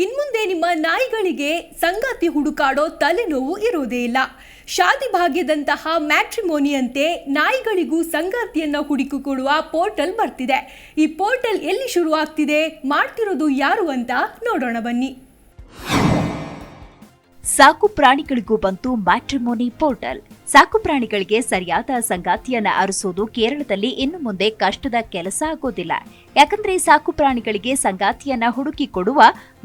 ಇನ್ಮುಂದೆ ನಿಮ್ಮ ನಾಯಿಗಳಿಗೆ ಸಂಗಾತಿ ಹುಡುಕಾಡೋ ತಲೆನೋವು ಇರುವುದೇ ಇಲ್ಲ. ಶಾದಿ ಭಾಗ್ಯದಂತಹ ಮ್ಯಾಟ್ರಿಮೋನಿಯಂತೆ ನಾಯಿಗಳಿಗೂ ಸಂಗಾತಿಯನ್ನ ಹುಡುಕಿಕೊಡುವ ಪೋರ್ಟಲ್ ಬರ್ತಿದೆ. ಈ ಪೋರ್ಟಲ್ ಎಲ್ಲಿ ಶುರುವಾಗ್ತಿದೆ, ಮಾಡ್ತಿರೋದು ಯಾರು ಅಂತ ನೋಡೋಣ ಬನ್ನಿ. ಸಾಕು ಪ್ರಾಣಿಗಳಿಗೂ ಬಂತು ಮ್ಯಾಟ್ರಿಮೋನಿ ಪೋರ್ಟಲ್. ಸಾಕು ಪ್ರಾಣಿಗಳಿಗೆ ಸರಿಯಾದ ಸಂಗಾತಿಯನ್ನ ಅರಸೋದು ಕೇರಳದಲ್ಲಿ ಇನ್ನು ಮುಂದೆ ಕಷ್ಟದ ಕೆಲಸ ಆಗೋದಿಲ್ಲ. ಯಾಕಂದ್ರೆ ಸಾಕು ಪ್ರಾಣಿಗಳಿಗೆ ಸಂಗಾತಿಯನ್ನ ಹುಡುಕಿ ಕೊಡುವ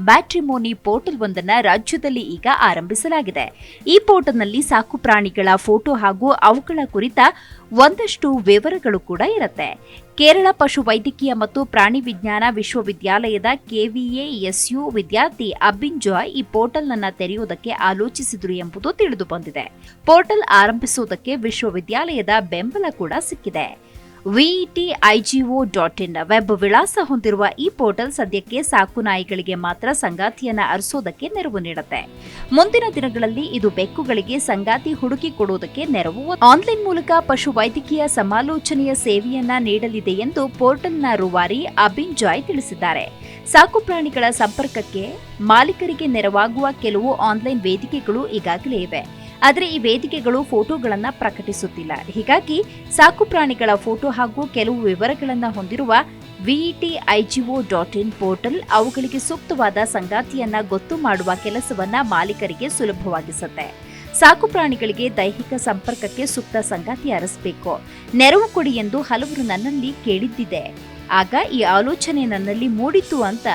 ಮ್ಯಾಟ್ರಿಮೋನಿ ಪೋರ್ಟಲ್ ಒಂದನ್ನ ರಾಜ್ಯದಲ್ಲಿ ಈಗ ಆರಂಭಿಸಲಾಗಿದೆ. ಈ ಪೋರ್ಟಲ್ನಲ್ಲಿ ಸಾಕು ಪ್ರಾಣಿಗಳ ಫೋಟೋ ಹಾಗೂ ಅವುಗಳ ಕುರಿತ ಒಂದಷ್ಟು ವಿವರಗಳು ಕೂಡ ಇರುತ್ತೆ. ಕೇರಳ ಪಶು ವೈದ್ಯಕೀಯ ಮತ್ತು ಪ್ರಾಣಿ ವಿಜ್ಞಾನ ವಿಶ್ವವಿದ್ಯಾಲಯದ KVASU ವಿದ್ಯಾರ್ಥಿ ಅಬಿನ್ ಜಾಯ್ ಈ ಪೋರ್ಟಲ್ ಅನ್ನ ತೆರೆಯುವುದಕ್ಕೆ ಆಲೋಚಿಸಿದ್ರು ಎಂಬುದು ತಿಳಿದು ಬಂದಿದೆ. ಪೋರ್ಟಲ್ ಆರಂಭಿಸುವುದಕ್ಕೆ ವಿಶ್ವವಿದ್ಯಾಲಯದ ಬೆಂಬಲ ಕೂಡ ಸಿಕ್ಕಿದೆ. VETIGO.in ವೆಬ್ ವಿಳಾಸ ಹೊಂದಿರುವ ಈ ಪೋರ್ಟಲ್ ಸದ್ಯಕ್ಕೆ ಸಾಕು ನಾಯಿಗಳಿಗೆ ಮಾತ್ರ ಸಂಗಾತಿಯನ್ನ ಅರಸೋದಕ್ಕೆ ನೆರವು ನೀಡುತ್ತೆ. ಮುಂದಿನ ದಿನಗಳಲ್ಲಿ ಇದು ಬೆಕ್ಕುಗಳಿಗೆ ಸಂಗಾತಿ ಹುಡುಕಿ ಕೊಡುವುದಕ್ಕೆ ನೆರವು ಆನ್ಲೈನ್ ಮೂಲಕ ಪಶು ವೈದ್ಯಕೀಯ ಸಮಾಲೋಚನೆಯ ಸೇವೆಯನ್ನ ನೀಡಲಿದೆ ಎಂದು ಪೋರ್ಟಲ್ನ ರೂವಾರಿ ಅಬಿನ್ ಜಾಯ್ ತಿಳಿಸಿದ್ದಾರೆ. ಸಾಕು ಪ್ರಾಣಿಗಳ ಸಂಪರ್ಕಕ್ಕೆ ಮಾಲೀಕರಿಗೆ ನೆರವಾಗುವ ಕೆಲವು ಆನ್ಲೈನ್ ವೇದಿಕೆಗಳು ಈಗಾಗಲೇ ಇವೆ. ಆದರೆ ಈ ವೇದಿಕೆಗಳು ಫೋಟೋಗಳನ್ನ ಪ್ರಕಟಿಸುತ್ತಿಲ್ಲ. ಹೀಗಾಗಿ ಸಾಕು ಪ್ರಾಣಿಗಳ ಫೋಟೋ ಹಾಗೂ ಕೆಲವು ವಿವರಗಳನ್ನ ಹೊಂದಿರುವ VETIGO.in ಪೋರ್ಟಲ್ ಅವುಗಳಿಗೆ ಸೂಕ್ತವಾದ ಸಂಗಾತಿಯನ್ನ ಗೊತ್ತು ಮಾಡುವ ಕೆಲಸವನ್ನ ಮಾಲೀಕರಿಗೆ ಸುಲಭವಾಗಿಸುತ್ತೆ. ಸಾಕು ಪ್ರಾಣಿಗಳಿಗೆ ದೈಹಿಕ ಸಂಪರ್ಕಕ್ಕೆ ಸೂಕ್ತ ಸಂಗಾತಿ ಅರಸಬೇಕು, ನೆರವು ಕೊಡಿ ಎಂದು ಹಲವರು ನನ್ನಲ್ಲಿ ಕೇಳಿದ್ದಿದೆ. ಆಗ ಈ ಆಲೋಚನೆ ನನ್ನಲ್ಲಿ ಮೂಡಿತು ಅಂತ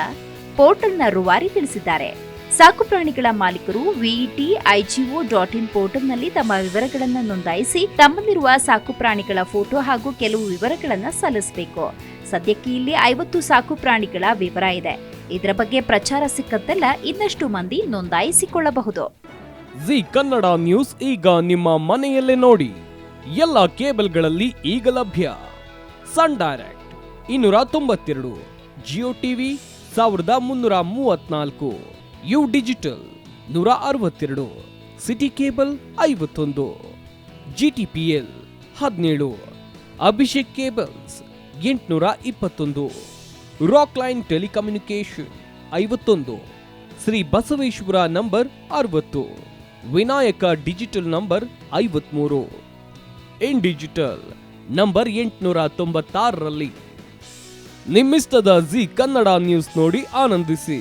ಪೋರ್ಟಲ್ನ ರೂವಾರಿ ತಿಳಿಸಿದ್ದಾರೆ. ಸಾಕು ಪ್ರಾಣಿಗಳ ಮಾಲೀಕರು VETIGO.in ಪೋರ್ಟಲ್ನಲ್ಲಿ ತಮ್ಮ ವಿವರಗಳನ್ನು ನೋಂದಾಯಿಸಿ ತಮ್ಮಲ್ಲಿರುವ ಸಾಕು ಪ್ರಾಣಿಗಳ ಫೋಟೋ ಹಾಗೂ ಕೆಲವು ವಿವರಗಳನ್ನು ಸಲ್ಲಿಸಬೇಕು. ಸದ್ಯಕ್ಕೆ ಇಲ್ಲಿ 50 ಸಾಕು ಪ್ರಾಣಿಗಳ ವಿವರ ಇದೆ. ಇದರ ಬಗ್ಗೆ ಪ್ರಚಾರ ಸಿಕ್ಕಂತೆಲ್ಲ ಇನ್ನಷ್ಟು ಮಂದಿ ನೋಂದಾಯಿಸಿಕೊಳ್ಳಬಹುದು. ಜಿ ಕನ್ನಡ ನ್ಯೂಸ್ ಈಗ ನಿಮ್ಮ ಮನೆಯಲ್ಲೇ ನೋಡಿ. ಎಲ್ಲ ಕೇಬಲ್ಗಳಲ್ಲಿ ಈಗ ಲಭ್ಯ. Sun Direct 292, Jio TV 1334, U Digital 162, City Cable 51, GTPL 17, Abhishek cables 821, rock line telecommunication 51, Shri Basaveshwara number 60, Vinayaka digital number 53, in digital number 896ರಲ್ಲಿ. ನಿಮ್ಮಿಷ್ಟದ ಜಿ ಕನ್ನಡ ನ್ಯೂಸ್ ನೋಡಿ ಆನಂದಿಸಿ.